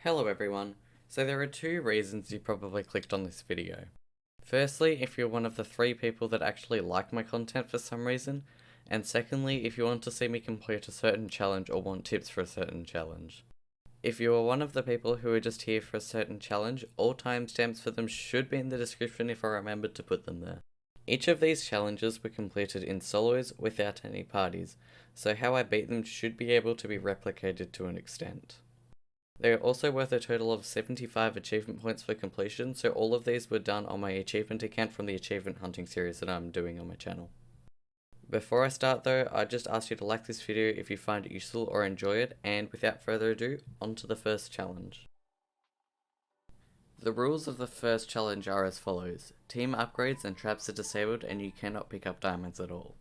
Hello everyone. So there are two reasons you probably clicked on this video. Firstly, if you're one of the 3 people that actually like my content for some reason, and secondly, if you want to see me complete a certain challenge or want tips for a certain challenge. If you are one of the people who are just here for a certain challenge, all timestamps for them should be in the description if I remembered to put them there. Each of these challenges were completed in solos without any parties, so how I beat them should be able to be replicated to an extent. They are also worth a total of 75 achievement points for completion, so all of these were done on my achievement account from the achievement hunting series that I'm doing on my channel. Before I start though, I just ask you to like this video if you find it useful or enjoy it, and without further ado, on to the first challenge. The rules of the first challenge are as follows. Team upgrades and traps are disabled and you cannot pick up diamonds at all.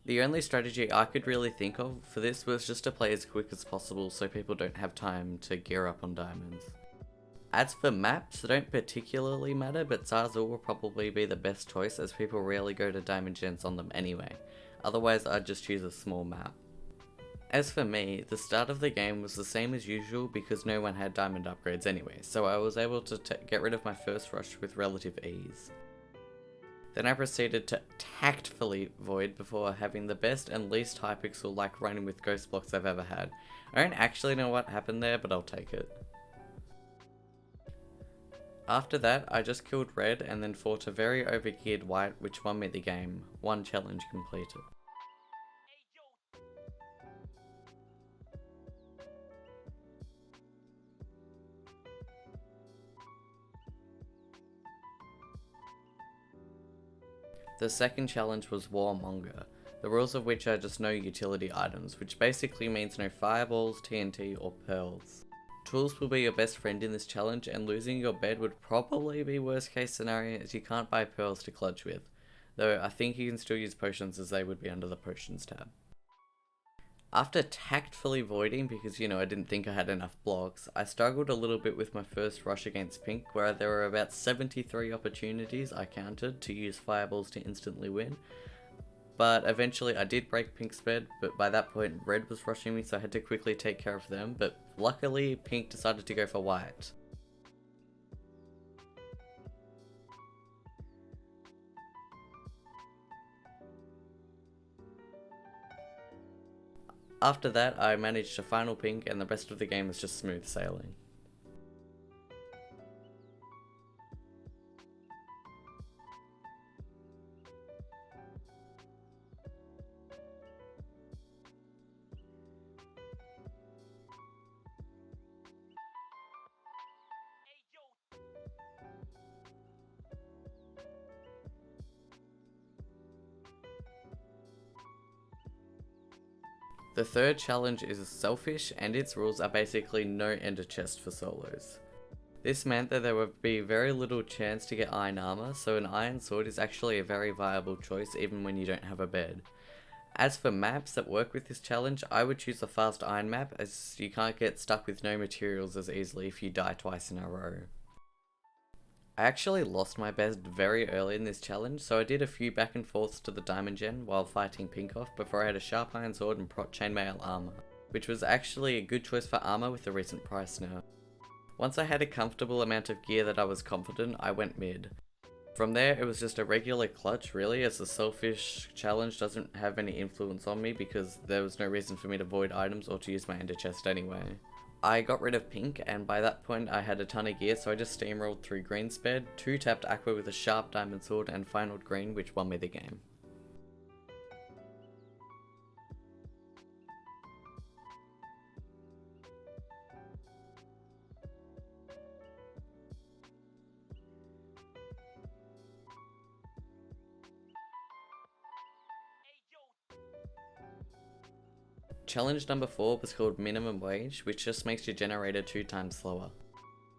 The only strategy I could really think of for this was just to play as quick as possible so people don't have time to gear up on diamonds. As for maps, they don't particularly matter, but Zarzul will probably be the best choice as people rarely go to diamond gens on them anyway. Otherwise I'd just choose a small map. As for me, the start of the game was the same as usual because no one had diamond upgrades anyway, so I was able to get rid of my first rush with relative ease. Then I proceeded to tactfully void before having the best and least hypixel like running with ghost blocks I've ever had. I don't actually know what happened there, but I'll take it. After that, I just killed red and then fought a very overgeared white which won me the game. 1 challenge completed. The second challenge was Warmonger, the rules of which are just no utility items, which basically means no fireballs, TNT or pearls. Tools will be your best friend in this challenge, and losing your bed would probably be worst case scenario as you can't buy pearls to clutch with, though I think you can still use potions as they would be under the potions tab. After tactfully voiding because I didn't think I had enough blocks, I struggled a little bit with my first rush against pink where there were about 73 opportunities I counted to use fireballs to instantly win. But eventually I did break pink's bed, but by that point red was rushing me so I had to quickly take care of them, but luckily pink decided to go for white. After that, I managed to final pink and the rest of the game was just smooth sailing. The third challenge is selfish, and its rules are basically no ender chest for solos. This meant that there would be very little chance to get iron armor, so an iron sword is actually a very viable choice even when you don't have a bed. As for maps that work with this challenge, I would choose a fast iron map as you can't get stuck with no materials as easily if you die twice in a row. I actually lost my bed very early in this challenge, so I did a few back and forths to the diamond gen while fighting pink off before I had a sharp iron sword and prot chainmail armor, which was actually a good choice for armor with the recent price nerf. Once I had a comfortable amount of gear that I was confident, I went mid. From there, it was just a regular clutch really, as the selfish challenge doesn't have any influence on me because there was no reason for me to void items or to use my ender chest anyway. I got rid of pink, and by that point I had a ton of gear, so I just steamrolled through green's bed, 2-tapped aqua with a sharp diamond sword, and finaled green, which won me the game. Challenge number 4 was called minimum wage, which just makes your generator 2 times slower.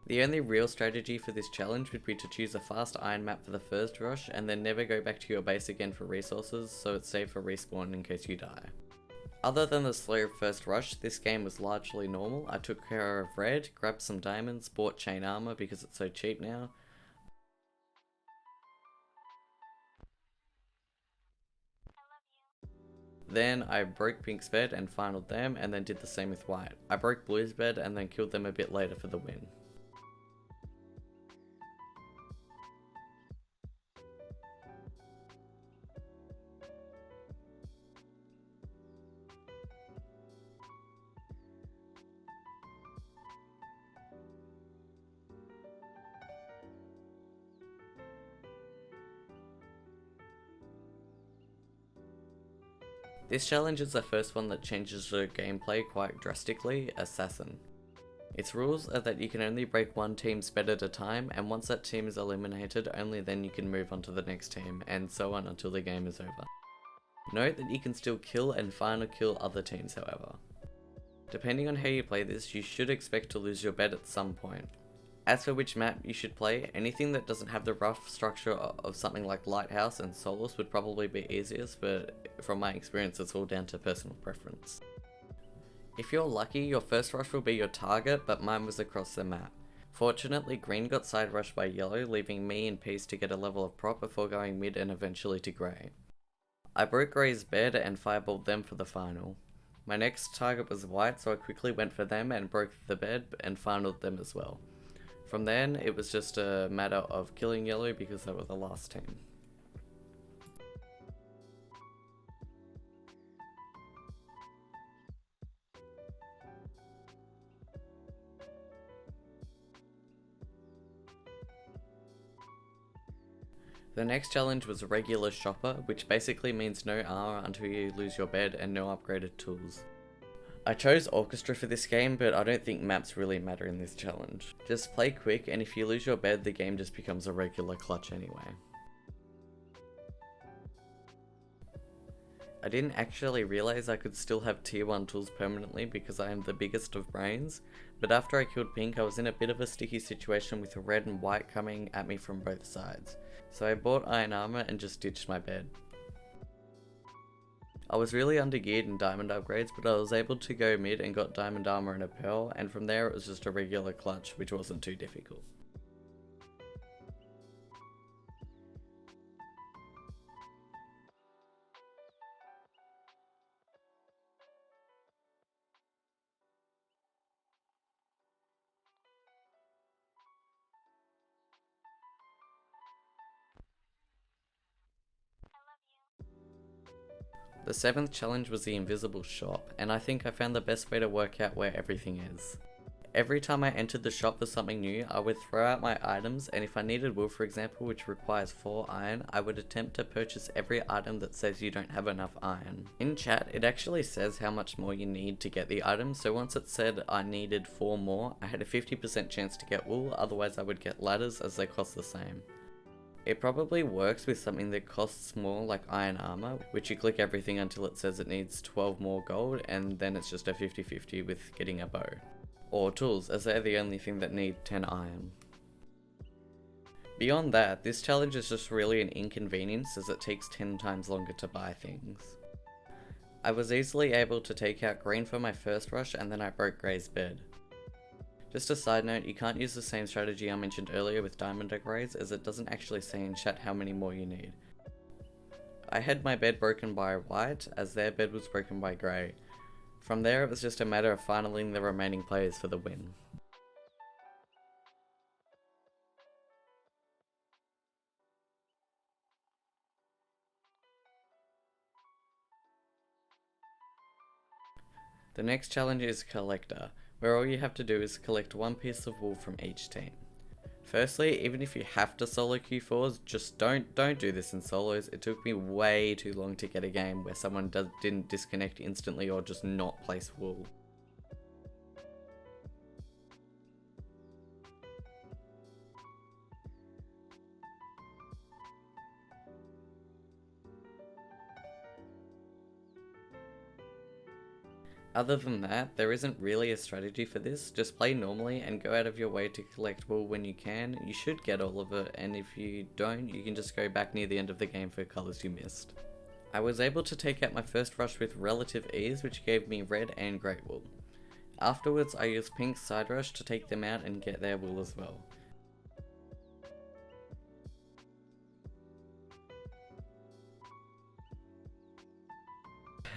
The only real strategy for this challenge would be to choose a fast iron map for the first rush and then never go back to your base again for resources, so it's safe for respawn in case you die. Other than the slow first rush, this game was largely normal. I took care of red, grabbed some diamonds, bought chain armor because it's so cheap now. Then I broke pink's bed and finaled them, and then did the same with white. I broke blue's bed and then killed them a bit later for the win. This challenge is the first one that changes the gameplay quite drastically, Assassin. Its rules are that you can only break one team's bed at a time, and once that team is eliminated, only then you can move on to the next team, and so on until the game is over. Note that you can still kill and final kill other teams, however. Depending on how you play this, you should expect to lose your bed at some point. As for which map you should play, anything that doesn't have the rough structure of something like Lighthouse and Swordless would probably be easiest, but from my experience it's all down to personal preference. If you're lucky, your first rush will be your target, but mine was across the map. Fortunately, green got side rushed by yellow, leaving me in peace to get a level of prop before going mid and eventually to grey. I broke grey's bed and fireballed them for the final. My next target was white, so I quickly went for them and broke the bed and finaled them as well. From then, it was just a matter of killing yellow because they were the last team. The next challenge was regular shopper, which basically means no armor until you lose your bed and no upgraded tools. I chose Orchestra for this game, but I don't think maps really matter in this challenge. Just play quick, and if you lose your bed, the game just becomes a regular clutch anyway. I didn't actually realize I could still have tier 1 tools permanently because I am the biggest of brains, but after I killed pink I was in a bit of a sticky situation with red and white coming at me from both sides. So I bought iron armor and just ditched my bed. I was really undergeared in diamond upgrades, but I was able to go mid and got diamond armor and a pearl, and from there it was just a regular clutch, which wasn't too difficult. The 7th challenge was the invisible shop, and I think I found the best way to work out where everything is. Every time I entered the shop for something new, I would throw out my items, and if I needed wool for example, which requires 4 iron, I would attempt to purchase every item that says you don't have enough iron. In chat, it actually says how much more you need to get the item, so once it said I needed 4 more, I had a 50% chance to get wool, otherwise I would get ladders as they cost the same. It probably works with something that costs more like iron armor, which you click everything until it says it needs 12 more gold, and then it's just a 50-50 with getting a bow. Or tools, as they're the only thing that need 10 iron. Beyond that, this challenge is just really an inconvenience as it takes 10 times longer to buy things. I was easily able to take out green for my first rush, and then I broke grey's bed. Just a side note, you can't use the same strategy I mentioned earlier with diamond upgrades, as it doesn't actually say in chat how many more you need. I had my bed broken by white, as their bed was broken by grey. From there it was just a matter of finaling the remaining players for the win. The next challenge is Collector, where all you have to do is collect one piece of wool from each team. Firstly, even if you have to solo Q4s, just don't do this in solos. It took me way too long to get a game where someone didn't disconnect instantly or just not place wool. Other than that, there isn't really a strategy for this, just play normally and go out of your way to collect wool when you can. You should get all of it, and if you don't, you can just go back near the end of the game for colours you missed. I was able to take out my first rush with relative ease, which gave me red and grey wool. Afterwards, I used pink's side rush to take them out and get their wool as well.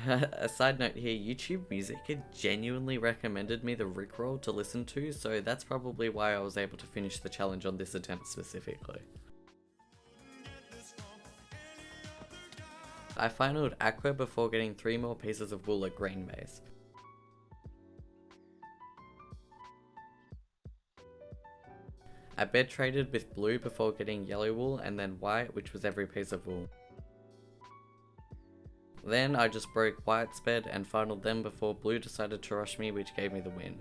A side note here, YouTube Music had genuinely recommended me the Rickroll to listen to, so that's probably why I was able to finish the challenge on this attempt specifically. I finaled Aqua before getting 3 more pieces of wool at green base. I bed traded with blue before getting yellow wool and then white, which was every piece of wool. Then I just broke white's bed and finaled them before blue decided to rush me, which gave me the win.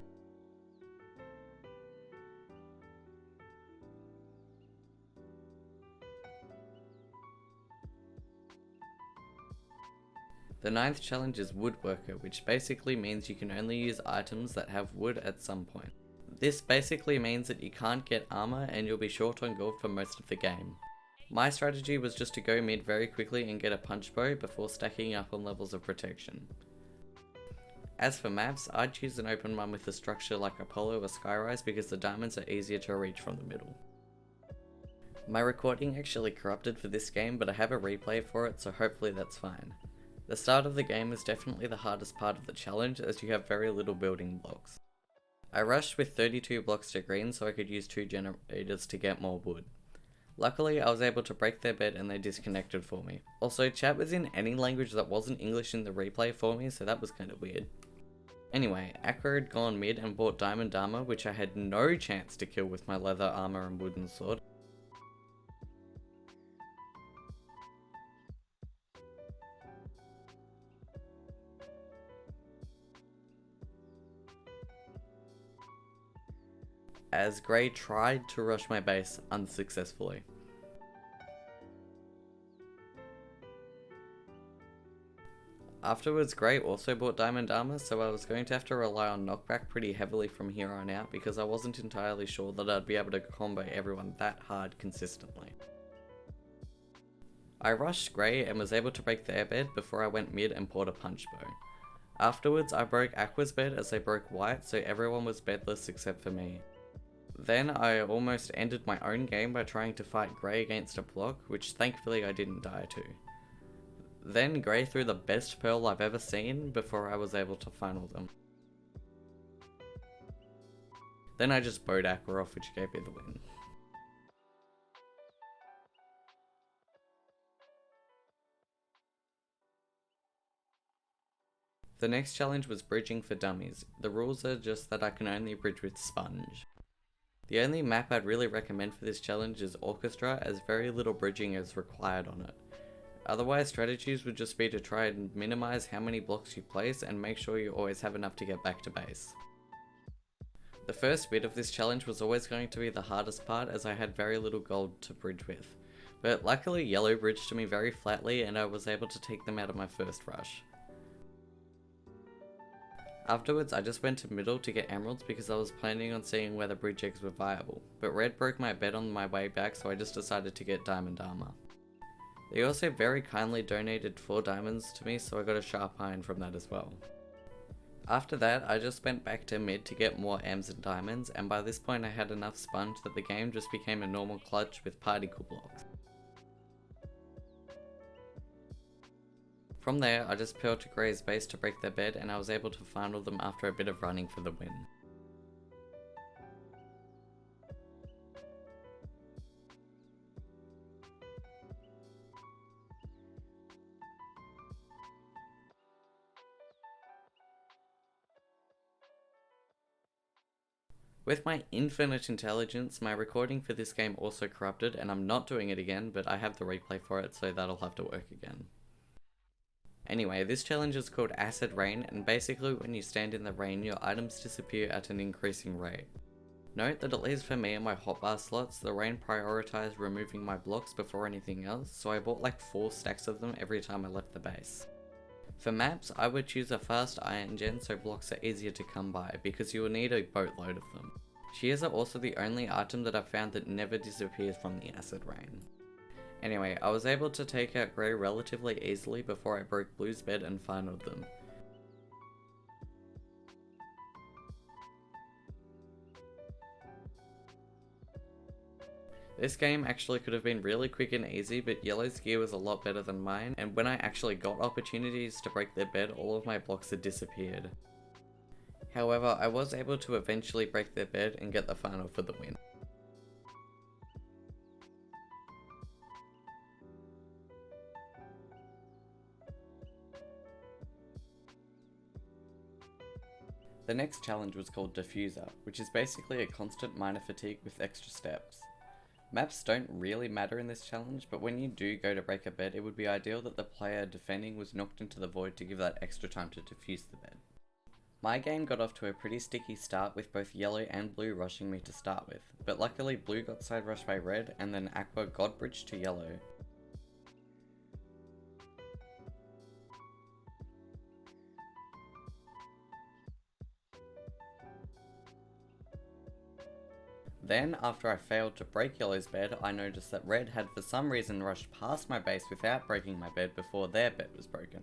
The 9th challenge is Woodworker, which basically means you can only use items that have wood at some point. This basically means that you can't get armor and you'll be short on gold for most of the game. My strategy was just to go mid very quickly and get a punch bow before stacking up on levels of protection. As for maps, I'd choose an open one with a structure like Apollo or Skyrise because the diamonds are easier to reach from the middle. My recording actually corrupted for this game, but I have a replay for it, so hopefully that's fine. The start of the game is definitely the hardest part of the challenge as you have very little building blocks. I rushed with 32 blocks to green so I could use 2 generators to get more wood. Luckily, I was able to break their bed and they disconnected for me. Also, chat was in any language that wasn't English in the replay for me, so that was kind of weird. Anyway, Aqua had gone mid and bought diamond armor, which I had no chance to kill with my leather armor and wooden sword. As Grey tried to rush my base unsuccessfully. Afterwards, Grey also bought diamond armor, so I was going to have to rely on knockback pretty heavily from here on out because I wasn't entirely sure that I'd be able to combo everyone that hard consistently. I rushed Grey and was able to break their bed before I went mid and bought a punch bow. Afterwards, I broke Aqua's bed as they broke white, so everyone was bedless except for me. Then I almost ended my own game by trying to fight Grey against a block, which thankfully I didn't die to. Then Grey threw the best pearl I've ever seen before I was able to final them. Then I just bowed Aqua off, which gave me the win. The next challenge was bridging for dummies. The rules are just that I can only bridge with sponge. The only map I'd really recommend for this challenge is Orchestra, as very little bridging is required on it. Otherwise, strategies would just be to try and minimize how many blocks you place and make sure you always have enough to get back to base. The first bit of this challenge was always going to be the hardest part as I had very little gold to bridge with. But luckily yellow bridged to me very flatly and I was able to take them out of my first rush. Afterwards, I just went to middle to get emeralds because I was planning on seeing whether bridge eggs were viable, but red broke my bed on my way back, so I just decided to get diamond armor. They also very kindly donated 4 diamonds to me, so I got a sharp iron from that as well. After that, I just went back to mid to get more M's and diamonds, and by this point I had enough sponge that the game just became a normal clutch with particle blocks. From there, I just peeled to Grey's base to break their bed and I was able to final them after a bit of running for the win. With my infinite intelligence, my recording for this game also corrupted and I'm not doing it again, but I have the replay for it, so that'll have to work again. Anyway, this challenge is called Acid Rain, and basically when you stand in the rain, your items disappear at an increasing rate. Note that at least for me and my hotbar slots, the rain prioritized removing my blocks before anything else, so I bought like 4 stacks of them every time I left the base. For maps, I would choose a fast iron gen so blocks are easier to come by, because you will need a boatload of them. Shears are also the only item that I've found that never disappears from the acid rain. Anyway, I was able to take out Grey relatively easily before I broke Blue's bed and finaled them. This game actually could have been really quick and easy, but Yellow's gear was a lot better than mine, and when I actually got opportunities to break their bed, all of my blocks had disappeared. However, I was able to eventually break their bed and get the final for the win. The next challenge was called Defuser, which is basically a constant minor fatigue with extra steps. Maps don't really matter in this challenge, but when you do go to break a bed, it would be ideal that the player defending was knocked into the void to give that extra time to defuse the bed. My game got off to a pretty sticky start with both yellow and blue rushing me to start with, but luckily blue got side rushed by red and then aqua god bridged to yellow. Then, after I failed to break yellow's bed, I noticed that red had for some reason rushed past my base without breaking my bed before their bed was broken.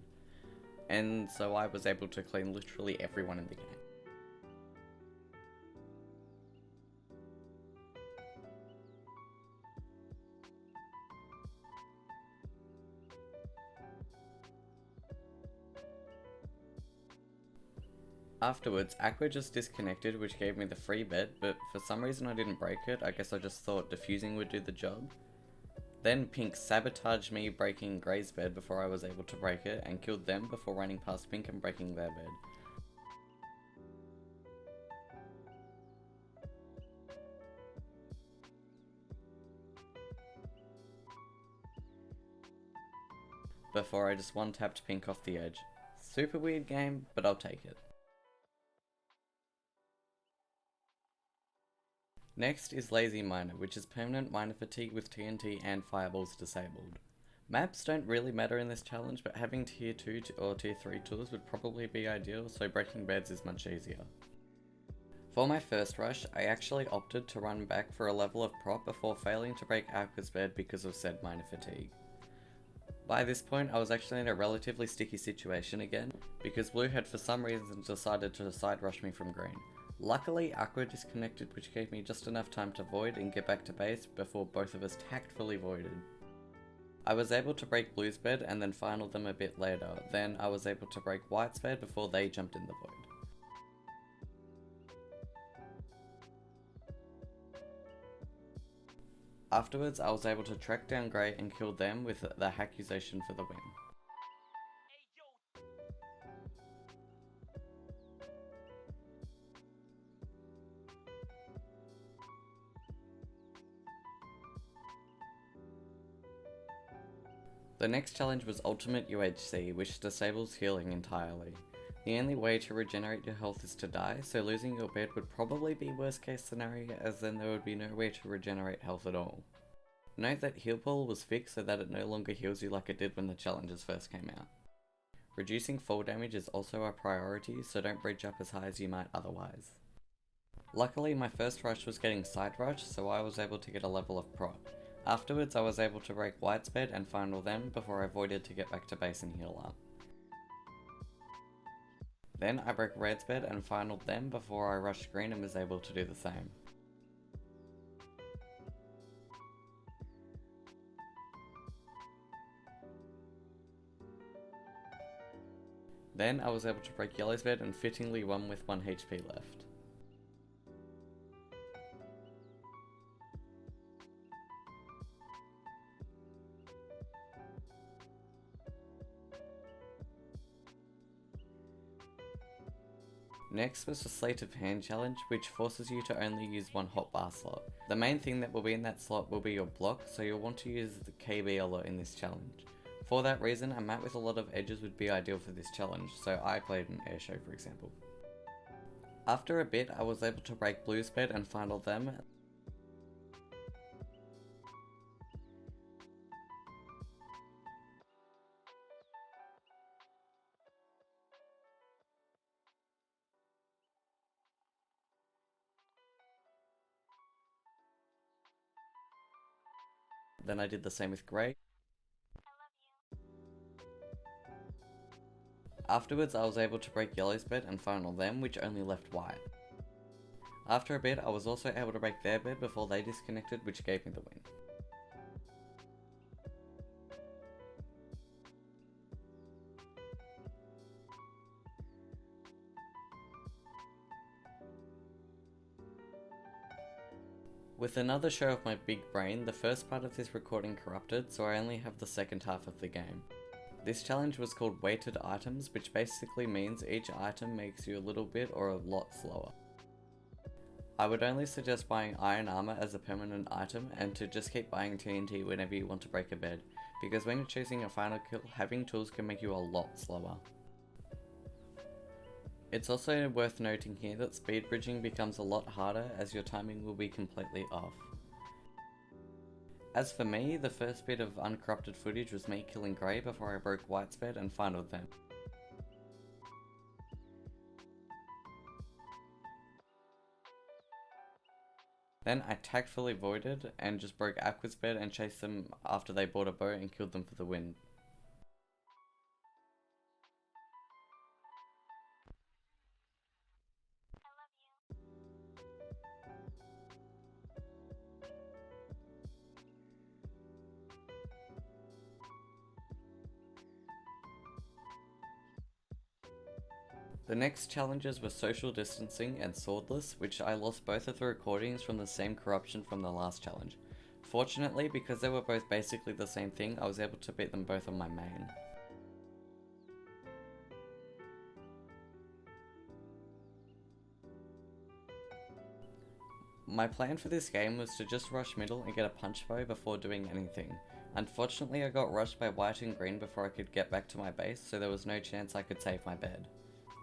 And so I was able to clean literally everyone in the game. Afterwards, Aqua just disconnected, which gave me the free bed, but for some reason I didn't break it. I guess I just thought defusing would do the job. Then Pink sabotaged me breaking Grey's bed before I was able to break it, and killed them before running past Pink and breaking their bed. Before I just one-tapped Pink off the edge. Super weird game, but I'll take it. Next is Lazy Miner, which is permanent miner fatigue with TNT and fireballs disabled. Maps don't really matter in this challenge, but having tier 2 or tier 3 tools would probably be ideal, so breaking beds is much easier. For my first rush, I actually opted to run back for a level of prop before failing to break Aqua's bed because of said miner fatigue. By this point, I was actually in a relatively sticky situation again, because blue had for some reason decided to side rush me from green. Luckily, Aqua disconnected, which gave me just enough time to void and get back to base before both of us tactfully voided. I was able to break blue's bed and then final them a bit later, then I was able to break white's bed before they jumped in the void. Afterwards, I was able to track down Grey and kill them with the accusation for the win. The next challenge was Ultimate UHC, which disables healing entirely. The only way to regenerate your health is to die, so losing your bed would probably be worst case scenario, as then there would be no way to regenerate health at all. Note that heal pool was fixed so that it no longer heals you like it did when the challenges first came out. Reducing fall damage is also a priority, so don't bridge up as high as you might otherwise. Luckily, my first rush was getting side rushed, so I was able to get a level of prop. Afterwards, I was able to break white's bed and final them before I voided to get back to base and heal up. Then I broke red's bed and finaled them before I rushed green and was able to do the same. Then I was able to break yellow's bed and fittingly won with 1 HP left. Next was the Sleight of Hand challenge, which forces you to only use one hotbar slot. The main thing that will be in that slot will be your block, so you'll want to use the KB a lot in this challenge. For that reason, a map with a lot of edges would be ideal for this challenge, so I played an air show for example. After a bit, I was able to break blue's bed and final them. Then I did the same with grey. Afterwards, I was able to break yellow's bed and final them, which only left white. After a bit, I was also able to break their bed before they disconnected, which gave me the win. With another show of my big brain, the first part of this recording corrupted, so I only have the second half of the game. This challenge was called weighted items, which basically means each item makes you a little bit or a lot slower. I would only suggest buying iron armor as a permanent item and to just keep buying TNT whenever you want to break a bed, because when you're choosing a final kill, having tools can make you a lot slower. It's also worth noting here that speed bridging becomes a lot harder as your timing will be completely off. As for me, the first bit of uncorrupted footage was me killing Grey before I broke White's bed and finaled them. Then I tactfully voided and just broke Aqua's bed and chased them after they bought a bow and killed them for the win. The next challenges were social distancing and swordless, which I lost both of the recordings from the same corruption from the last challenge. Fortunately, because they were both basically the same thing, I was able to beat them both on my main. My plan for this game was to just rush middle and get a punch bow before doing anything. Unfortunately, I got rushed by white and green before I could get back to my base, so there was no chance I could save my bed.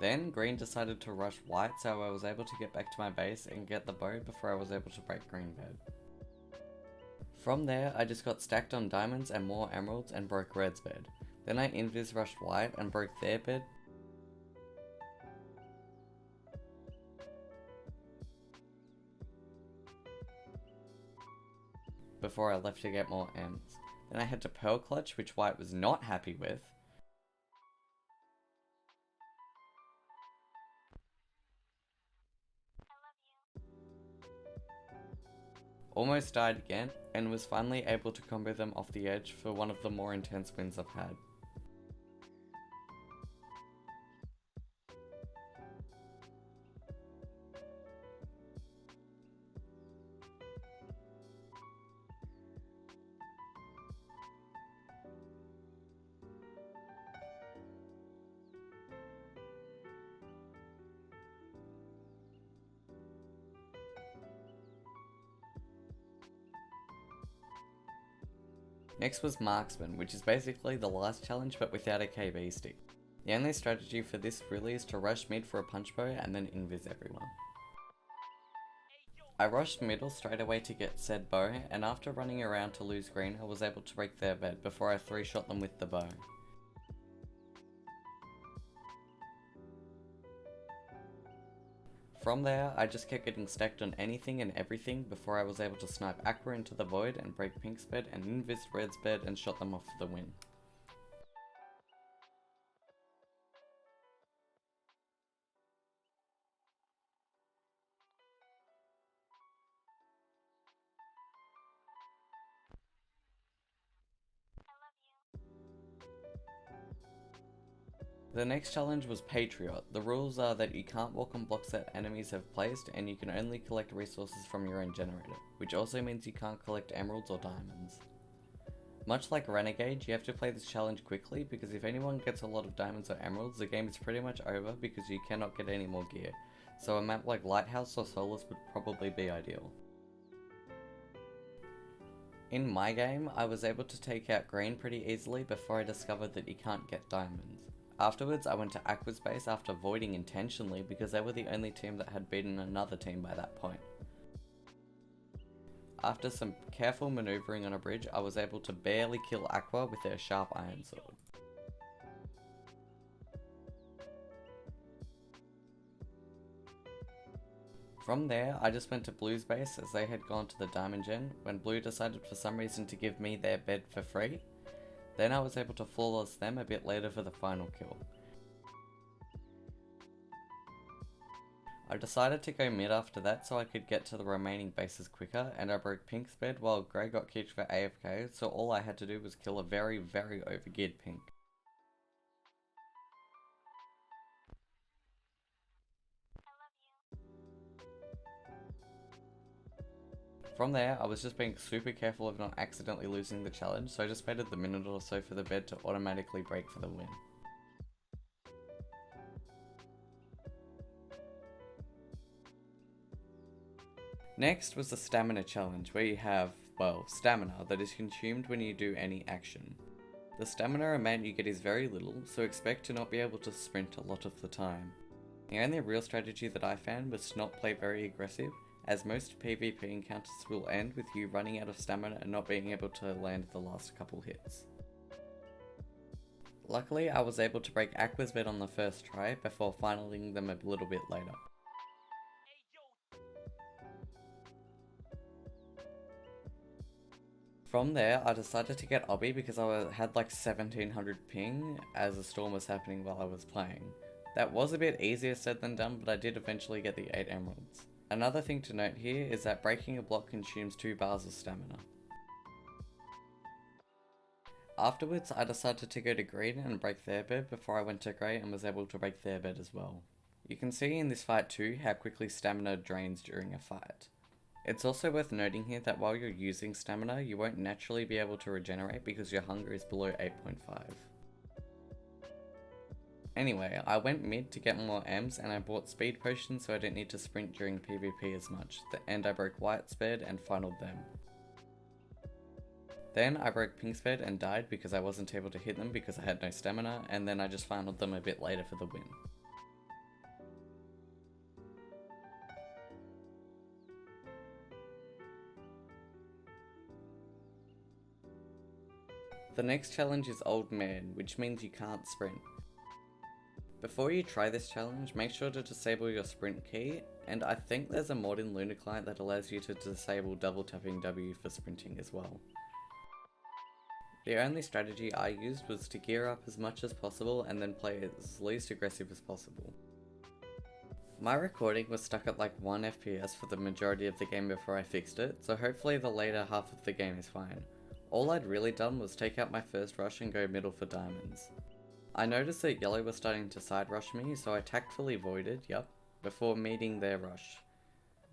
Then, green decided to rush white, so I was able to get back to my base and get the bow before I was able to break green bed. From there, I just got stacked on diamonds and more emeralds and broke red's bed. Then I invis rushed white and broke their bed. Before I left to get more M's. Then I had to pearl clutch, which white was not happy with. Almost died again, and was finally able to combo them off the edge for one of the more intense wins I've had. Next was Marksman, which is basically the last challenge but without a KB stick. The only strategy for this really is to rush mid for a punch bow and then invis everyone. I rushed middle straight away to get said bow, and after running around to lose green I was able to break their bed before I 3-shot them with the bow. From there, I just kept getting stacked on anything and everything before I was able to snipe Aqua into the void and break Pink's bed and invis Red's bed and shot them off for the win. The next challenge was Patriot. The rules are that you can't walk on blocks that enemies have placed, and you can only collect resources from your own generator, which also means you can't collect emeralds or diamonds. Much like Renegade, you have to play this challenge quickly, because if anyone gets a lot of diamonds or emeralds, the game is pretty much over because you cannot get any more gear, so a map like Lighthouse or Swordless would probably be ideal. In my game, I was able to take out green pretty easily before I discovered that you can't get diamonds. Afterwards, I went to Aqua's base after voiding intentionally because they were the only team that had beaten another team by that point. After some careful maneuvering on a bridge, I was able to barely kill Aqua with their sharp iron sword. From there, I just went to Blue's base as they had gone to the diamond gen when Blue decided for some reason to give me their bed for free. Then I was able to flawless them a bit later for the final kill. I decided to go mid after that so I could get to the remaining bases quicker, and I broke Pink's bed while Grey got kicked for AFK, so all I had to do was kill a very overgeared Pink. From there, I was just being super careful of not accidentally losing the challenge, so I just waited the minute or so for the bed to automatically break for the win. Next was the stamina challenge, where you have, well, stamina that is consumed when you do any action. The stamina amount you get is very little, so expect to not be able to sprint a lot of the time. The only real strategy that I found was to not play very aggressive, as most PvP encounters will end with you running out of stamina and not being able to land the last couple hits. Luckily, I was able to break Aqua's bed on the first try before finaling them a little bit later. From there, I decided to get obby because I had like 1700 ping as a storm was happening while I was playing. That was a bit easier said than done, but I did eventually get the 8 emeralds. Another thing to note here is that breaking a block consumes 2 bars of stamina. Afterwards, I decided to go to green and break their bed before I went to grey and was able to break their bed as well. You can see in this fight too how quickly stamina drains during a fight. It's also worth noting here that while you're using stamina, you won't naturally be able to regenerate because your hunger is below 8.5. Anyway, I went mid to get more Ms and I bought speed potions so I didn't need to sprint during PvP as much, and I broke White's bed and finaled them. Then I broke Pink's bed and died because I wasn't able to hit them because I had no stamina, and then I just finaled them a bit later for the win. The next challenge is Old Man, which means you can't sprint. Before you try this challenge, make sure to disable your sprint key, and I think there's a mod in Luna Client that allows you to disable double tapping W for sprinting as well. The only strategy I used was to gear up as much as possible and then play as least aggressive as possible. My recording was stuck at like 1 FPS for the majority of the game before I fixed it, so hopefully the later half of the game is fine. All I'd really done was take out my first rush and go middle for diamonds. I noticed that yellow was starting to side rush me, so I tactfully voided, before meeting their rush.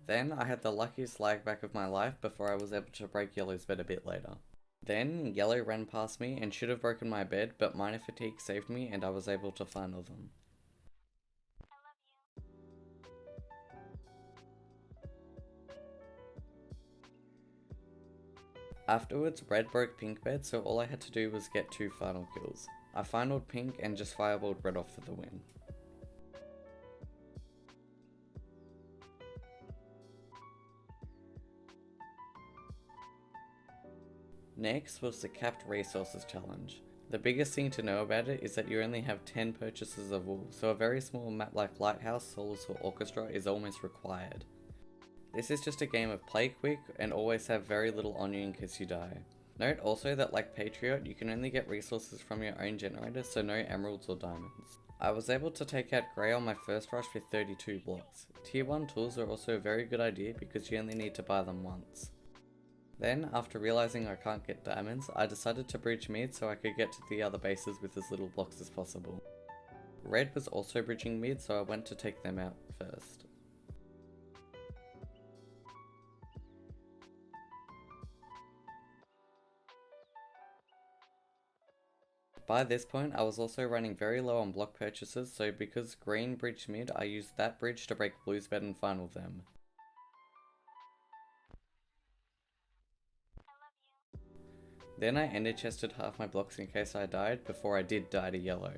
Then I had the luckiest lag back of my life before I was able to break yellow's bed a bit later. Then yellow ran past me and should have broken my bed, but minor fatigue saved me and I was able to final them. Afterwards, red broke pink bed, so all I had to do was get 2 final kills. I finaled pink and just fireballed red off for the win. Next was the capped resources challenge. The biggest thing to know about it is that you only have 10 purchases of wool, so a very small map like Lighthouse, Solace or Orchestra is almost required. This is just a game of play quick and always have very little on you in case you die. Note also that like Patriot, you can only get resources from your own generator, so no emeralds or diamonds. I was able to take out Grey on my first rush with 32 blocks. Tier 1 tools are also a very good idea because you only need to buy them once. Then, after realizing I can't get diamonds, I decided to bridge mid so I could get to the other bases with as little blocks as possible. Red was also bridging mid, so I went to take them out first. By this point, I was also running very low on block purchases, so because green bridged mid, I used that bridge to break blue's bed and final them. Then I ender chested half my blocks in case I died before I did die to yellow.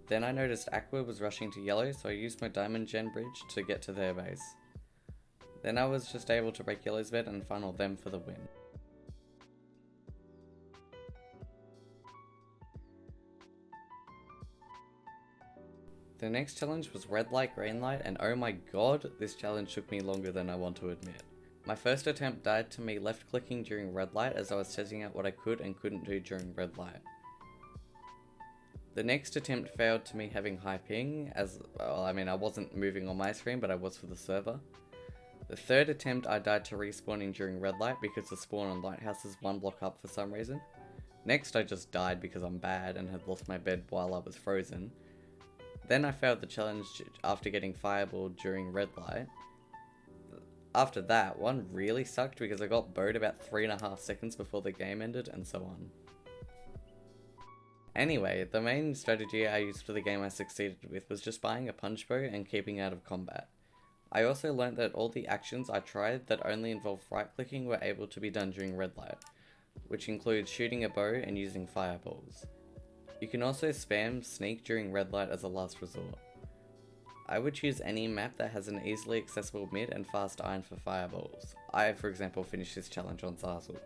Then I noticed Aqua was rushing to yellow, so I used my diamond gen bridge to get to their base. Then I was just able to break yellow's bed and final them for the win. The next challenge was red light, green light, and oh my god, this challenge took me longer than I want to admit. My first attempt died to me left clicking during red light as I was testing out what I could and couldn't do during red light. The next attempt failed to me having high ping, as, well, I mean, I wasn't moving on my screen, but I was for the server. The third attempt I died to respawning during red light because the spawn on lighthouse is one block up for some reason. Next I just died because I'm bad and had lost my bed while I was frozen. Then I failed the challenge after getting fireballed during red light. After that, one really sucked because I got bowed about 3.5 seconds before the game ended, and so on. Anyway, the main strategy I used for the game I succeeded with was just buying a punch bow and keeping out of combat. I also learned that all the actions I tried that only involved right clicking were able to be done during red light, which includes shooting a bow and using fireballs. You can also spam sneak during red light as a last resort. I would choose any map that has an easily accessible mid and fast iron for fireballs. I, for example, finished this challenge on Zazzle.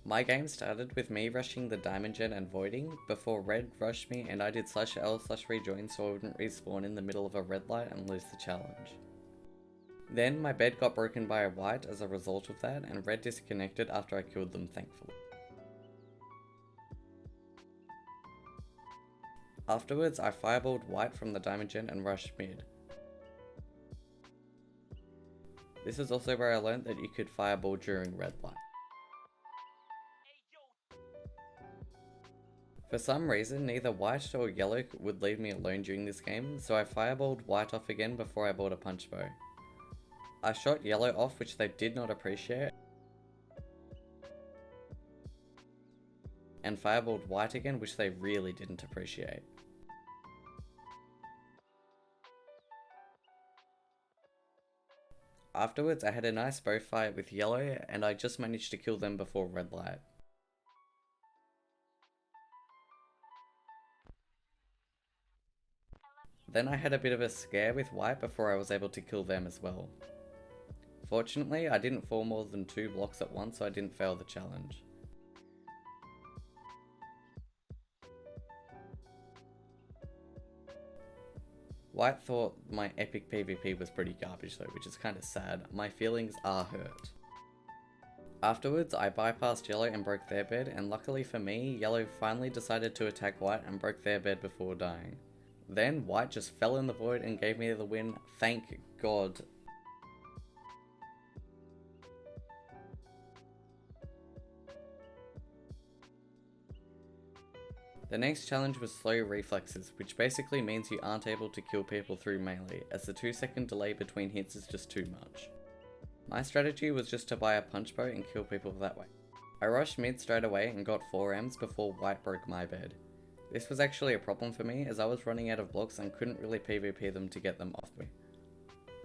My game started with me rushing the diamond gen and voiding before red rushed me, and I did /L/rejoin so I wouldn't respawn in the middle of a red light and lose the challenge. Then my bed got broken by a white as a result of that, and red disconnected after I killed them, thankfully. Afterwards, I fireballed white from the diamond gen and rushed mid. This is also where I learned that you could fireball during red light. For some reason, neither white or yellow would leave me alone during this game, so I fireballed white off again before I bought a punch bow. I shot yellow off, which they did not appreciate, and fireballed white again, which they really didn't appreciate. Afterwards, I had a nice bow fight with yellow, and I just managed to kill them before red light. Then I had a bit of a scare with white before I was able to kill them as well. Fortunately, I didn't fall more than 2 blocks at once, so I didn't fail the challenge. White thought my epic PvP was pretty garbage though, which is kinda sad. My feelings are hurt. Afterwards, I bypassed yellow and broke their bed, and luckily for me, yellow finally decided to attack white and broke their bed before dying. Then white just fell in the void and gave me the win, thank God. The next challenge was slow reflexes, which basically means you aren't able to kill people through melee, as the 2-second delay between hits is just too much. My strategy was just to buy a punch bow and kill people that way. I rushed mid straight away and got 4 Ms before white broke my bed. This was actually a problem for me as I was running out of blocks and couldn't really PvP them to get them off me.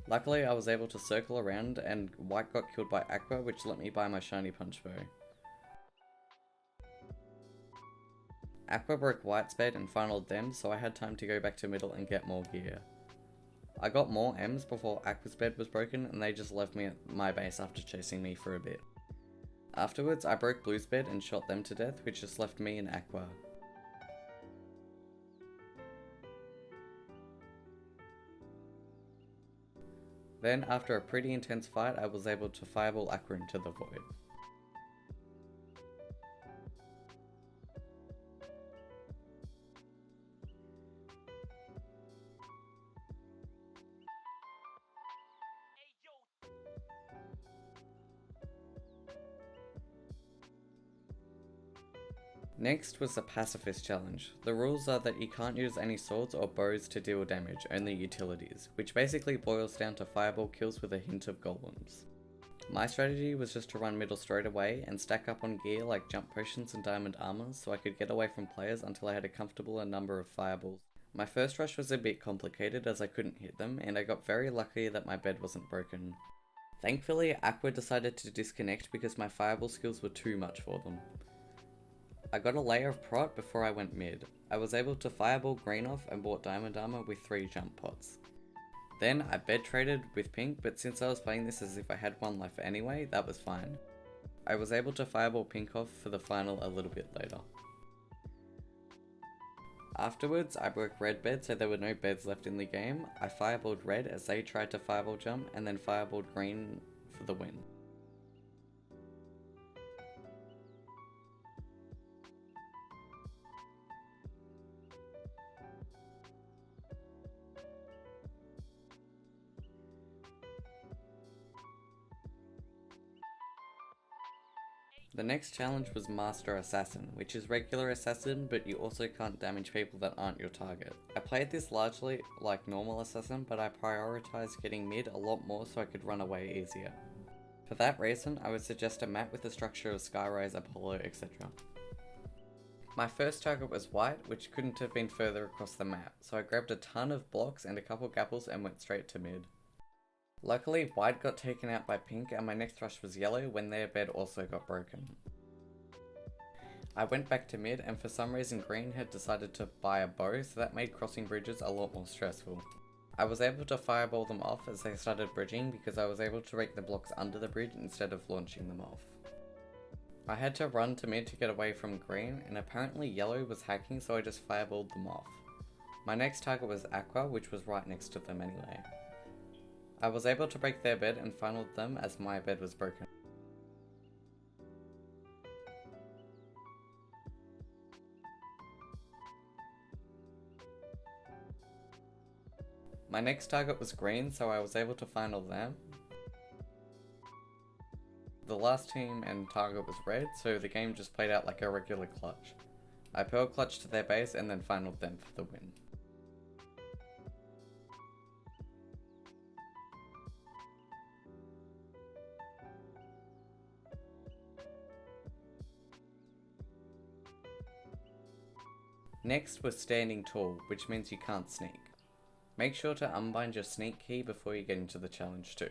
Luckily I was able to circle around and white got killed by Aqua, which let me buy my shiny punch bow. Aqua broke white's bed and finaled them, so I had time to go back to middle and get more gear. I got more Ms before Aqua's bed was broken, and they just left me at my base after chasing me for a bit. Afterwards I broke blue's bed and shot them to death, which just left me and Aqua. Then, after a pretty intense fight, I was able to fireball Aqua into the void. Next was the Pacifist challenge. The rules are that you can't use any swords or bows to deal damage, only utilities, which basically boils down to fireball kills with a hint of golems. My strategy was just to run middle straight away and stack up on gear like jump potions and diamond armor so I could get away from players until I had a comfortable number of fireballs. My first rush was a bit complicated as I couldn't hit them, and I got very lucky that my bed wasn't broken. Thankfully, Aqua decided to disconnect because my fireball skills were too much for them. I got a layer of prot before I went mid. I was able to fireball green off and bought diamond armor with 3 jump pots. Then I bed traded with pink, but since I was playing this as if I had 1 life anyway, that was fine. I was able to fireball pink off for the final a little bit later. Afterwards, I broke red bed so there were no beds left in the game. I fireballed red as they tried to fireball jump, and then fireballed green for the win. The next challenge was Master Assassin, which is regular assassin, but you also can't damage people that aren't your target. I played this largely like normal assassin, but I prioritized getting mid a lot more so I could run away easier. For that reason, I would suggest a map with the structure of Skyrise, Apollo, etc. My first target was white, which couldn't have been further across the map, so I grabbed a ton of blocks and a couple gapples and went straight to mid. Luckily, white got taken out by pink and my next rush was yellow when their bed also got broken. I went back to mid and for some reason green had decided to buy a bow, so that made crossing bridges a lot more stressful. I was able to fireball them off as they started bridging because I was able to rake the blocks under the bridge instead of launching them off. I had to run to mid to get away from green, and apparently yellow was hacking, so I just fireballed them off. My next target was aqua, which was right next to them anyway. I was able to break their bed and finaled them as my bed was broken. My next target was green, so I was able to final them. The last team and target was red, so the game just played out like a regular clutch. I pearl clutched to their base and then finaled them for the win. Next was standing tall, which means you can't sneak. Make sure to unbind your sneak key before you get into the challenge too.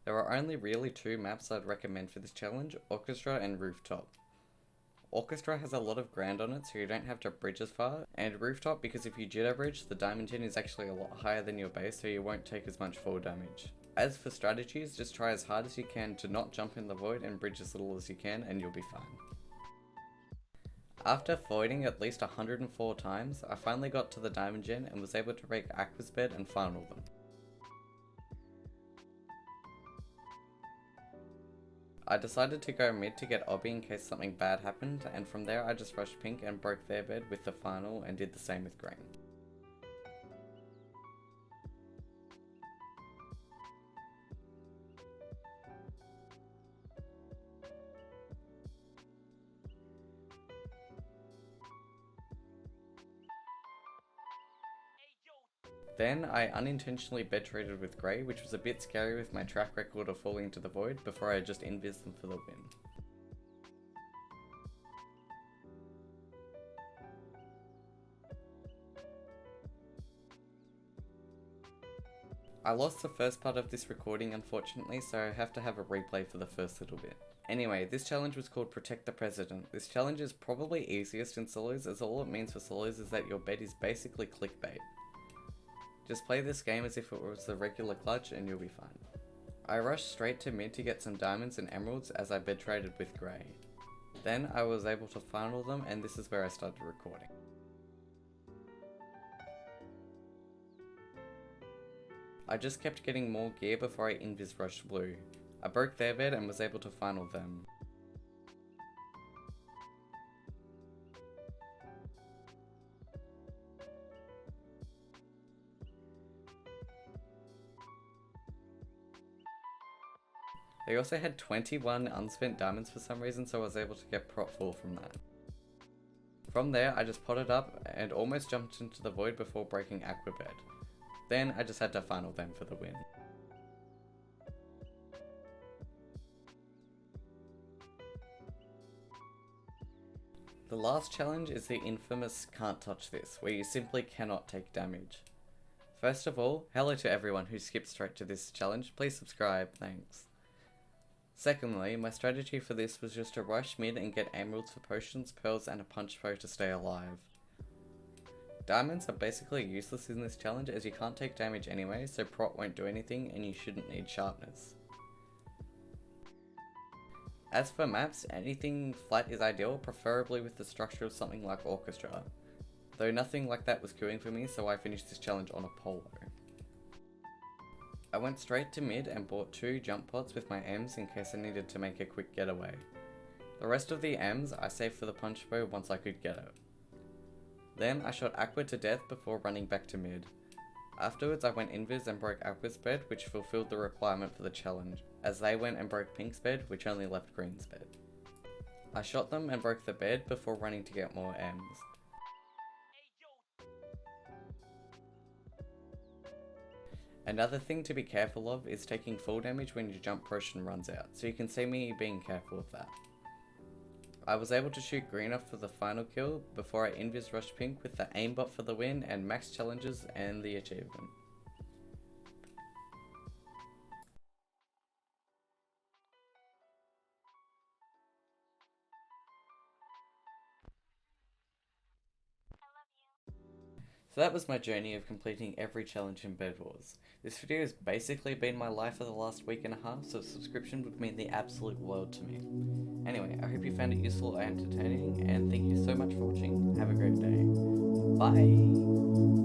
There are only really two maps I'd recommend for this challenge, Orchestra and Rooftop. Orchestra has a lot of ground on it so you don't have to bridge as far, and Rooftop because if you jitter bridge, the diamond gen is actually a lot higher than your base so you won't take as much fall damage. As for strategies, just try as hard as you can to not jump in the void and bridge as little as you can and you'll be fine. After voiding at least 104 times, I finally got to the diamond gen and was able to break Aqua's bed and final them. I decided to go mid to get obby in case something bad happened, and from there I just rushed pink and broke their bed with the final and did the same with green. Then I unintentionally bed traded with grey, which was a bit scary with my track record of falling into the void before I just invis them for the win. I lost the first part of this recording unfortunately, so I have to have a replay for the first little bit. Anyway, this challenge was called Protect the President. This challenge is probably easiest in solos, as all it means for solos is that your bed is basically clickbait. Just play this game as if it was a regular clutch and you'll be fine. I rushed straight to mid to get some diamonds and emeralds as I bed traded with grey. Then I was able to final them and this is where I started recording. I just kept getting more gear before I invis rushed blue. I broke their bed and was able to final them. They also had 21 unspent diamonds for some reason, so I was able to get prop 4 from that. From there, I just potted up and almost jumped into the void before breaking Aquabed. Then I just had to final them for the win. The last challenge is the infamous Can't Touch This, where you simply cannot take damage. First of all, hello to everyone who skipped straight to this challenge, please subscribe, thanks. Secondly, my strategy for this was just to rush mid and get emeralds for potions, pearls and a punch bow to stay alive. Diamonds are basically useless in this challenge as you can't take damage anyway, so prot won't do anything and you shouldn't need sharpness. As for maps, anything flat is ideal, preferably with the structure of something like Orchestra. Though nothing like that was queuing for me, so I finished this challenge on a polo. I went straight to mid and bought 2 jump pods with my M's in case I needed to make a quick getaway. The rest of the M's I saved for the punch bow once I could get it. Then I shot Aqua to death before running back to mid. Afterwards I went invis and broke Aqua's bed, which fulfilled the requirement for the challenge, as they went and broke Pink's bed, which only left Green's bed. I shot them and broke the bed before running to get more M's. Another thing to be careful of is taking full damage when your jump potion runs out, so you can see me being careful of that. I was able to shoot Green off for the final kill before I invis rushed Pink with the aimbot for the win and max challenges and the achievement. So that was my journey of completing every challenge in Bedwars. This video has basically been my life for the last week and a half, so a subscription would mean the absolute world to me. Anyway, I hope you found it useful and entertaining, and thank you so much for watching. Have a great day. Bye!